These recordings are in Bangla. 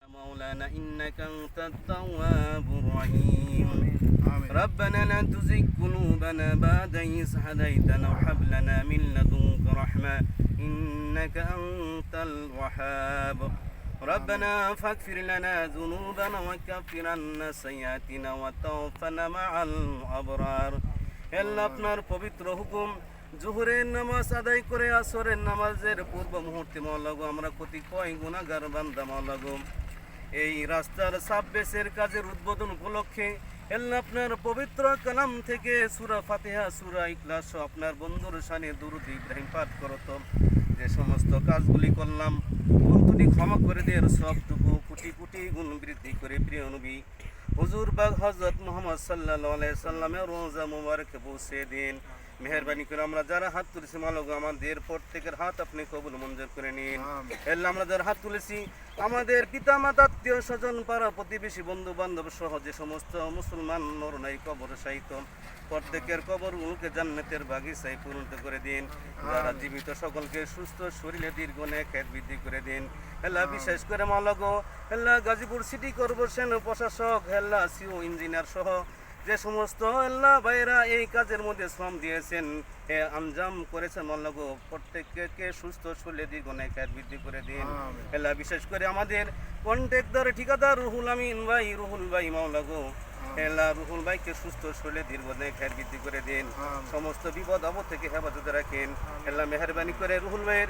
مولانا إنك أنت التواب الرحيم ربنا لا تزغ قلوبنا بعد إذ هديتنا وهب لنا من لدنك رحمة إنك أنت الوهاب ربنا فاغفر لنا ذنوبنا وكفر عنا سيئاتنا وتوفنا مع الأبرار আল্লাহ আপনার পবিত্র হুকুম জোহরের নামাজ আদায় করে আসরের নামাজের পূর্ব মুহূর্তে মাওলা গো আমরা কতিপয় গুনাহগার বান্দা মাওলা গো এই রাস্তার সাববেসের কাজের উদ্বোধন উপলক্ষে আল্লাহ আপনার পবিত্র কালাম থেকে সূরা ফাতিহা সূরা ইখলাস আপনার বন্ধুর শানে দুরূদ ইব্রাহিম পাঠ করত যে সমস্ত কাজগুলি করলাম ভুলত্রুটি ক্ষমা করে দেওয়ার সবটুকু কোটি কোটি গুণ বৃদ্ধি করে প্রিয় নবী হুজুর বাগ হযরত মুহাম্মদ সাল্লাল্লাহু আলাইহি সাল্লামের রোজা মুবারকে পৌঁছে দিন মেহেরবানি করে আমরা যারা হাত তুলেছি মাওলা গো আমাদের প্রত্যেকের হাত আপনি কবুল মঞ্জুর করে নিন আল্লাহ আমরা যারা হাত তুলেছি আমাদের পিতা মাতা আত্মীয় স্বজন পাড়া প্রতিবেশী বন্ধু বান্ধব সহ যে সমস্ত মুসলমান নর নাই কবর সাহিত্য প্রত্যেকের কবরগুলোকে জান্নাতের বাগিচায় পরিণত করে দিন যারা জীবিত সকলকে সুস্থ শরীরে দীর্ঘ নেখায়েত বৃদ্ধি করে দিন আল্লাহ বিশেষ করে মাওলা গো আল্লাহ গাজীপুর সিটি কর্পোরেশন প্রশাসক আল্লাহ সিও ইঞ্জিনিয়ার সহ যে সমস্ত আল্লাহ ভাইরা এই কাজের মধ্যে শ্রম দিয়েছেন আঞ্জাম করেছেন মাওলা গো প্রত্যেককে সুস্থ শরীরে দীর্ঘ নেখায়েত বৃদ্ধি করে দিন আল্লাহ বিশেষ করে আমাদের কন্ট্রাক্টর ঠিকাদার রুহুল ভাই মাওলা গো আল্লাহ রুহুল ভাইকে সুস্থ শরীরে দীর্ঘ নেখায়েত বৃদ্ধি করে দিন সমস্ত বিপদ আপদ থেকে হেফাজতে রাখেন আল্লাহ মেহেরবানি করে রুহুল ভাইয়ের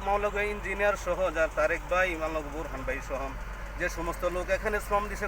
মাওলা গো ইঞ্জিনিয়ার সহ যার তারেক ভাই মাওলা গো বুরহান ভাই সহ যে সমস্ত লোক এখানে শ্রম দিছে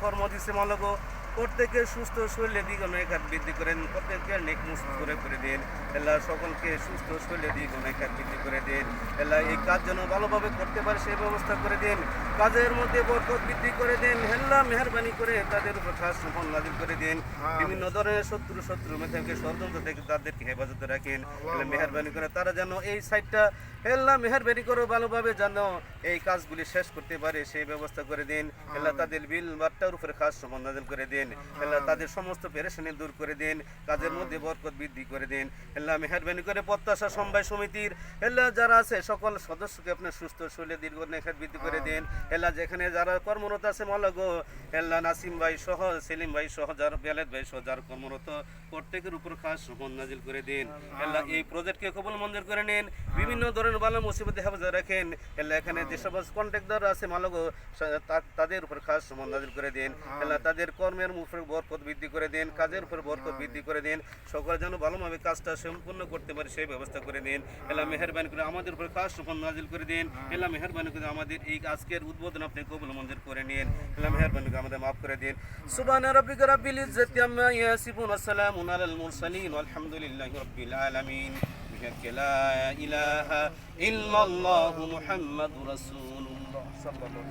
কর্ম দিছে মাওলা গো প্রত্যেকের সুস্থ শরীরে দীর্ঘ নেখায়েত বৃদ্ধি করেন প্রত্যেককে নেক মুসিব করে দিন আল্লাহ সকলকে সুস্থ শরীরে দীর্ঘ নেখায়েত বৃদ্ধি করে দিন আল্লাহ এই কাজ যেন ভালোভাবে করতে পারে সেই ব্যবস্থা করে দিন কাজের মধ্যে বরকত বৃদ্ধি করে দিন আল্লাহ মেহেরবানি করে তাদের উপর খাস রহমত নাযিল করে দিন বিভিন্ন ধরনের শত্রু থেকে ষড়যন্ত্র থেকে তাদেরকে হেফাজতে রাখেন আল্লাহ মেহেরবানি করে তারা যেন এই সাইডটা আল্লাহ মেহেরবানি করে ভালোভাবে যেন এই কাজগুলি শেষ করতে পারে সেই ব্যবস্থা করে দিন আল্লাহ তাদের বিল বাট্টার উপরে খাস রহমত নাযিল করে দিন আল্লাহ তাদের সমস্ত পেরেশানি দূর করে দিন কাজের মধ্যে বরকত বৃদ্ধি করে দিন আল্লাহ মেহেরবানি করে প্রত্যাশা সমবায় সমিতির আল্লাহ যারা আছে সকল সদস্যকে আপনার সুস্থ শরীরে দীর্ঘ নেখায়েত বৃদ্ধি করে দিন আল্লাহ যেখানে যারা কর্মরত আছে মাওলা গো আল্লাহ নাসিম ভাই সহ সেলিম ভাই সহ যারা বেলায়েত ভাই সহ যারা কর্মরত প্রত্যেকের উপর খাস রহমত নাযিল করে দিন আল্লাহ এই প্রজেক্টকে কবুল মঞ্জুর করে নিন বিভিন্ন ধরনের বালা মুসিবতে হেফাজতে রাখেন আল্লাহ এখানে যে সব কন্ট্রাক্টর আছে মাওলা গো তাদের উপর খাস রহমত নাযিল করে দিন আল্লাহ তাদের কর্মের উপর বরকত বৃদ্ধি করে দিন কাজের উপর বরকত বৃদ্ধি করে দিন সকলে যেন ভালোভাবে কাজটা সম্পূর্ণ করতে পারে সেই ব্যবস্থা করে দিন আল্লাহ মেহেরবানি করে আমাদের উপর খাস রহমত নাযিল করে দিন আল্লাহ মেহেরবানি করে আমাদের এই আজকের উদ্বোধন আপনি কবুল মঞ্জুর করে নিন আল্লাহ মেহেরবানি করে আমাদের মাফ করে দিন সুবহানা রাব্বিকা রাব্বিল ইজ্জাতি আম্মা ইয়াসিফুন ওয়া সালামুন আলাল মুরসালিন ওয়ালহামদুলিল্লাহি রাব্বিল আলামিন লা ইলাহা ইল্লাল্লাহু মুহাম্মাদুর রাসূলুল্লাহ সাল্লাল্লাহু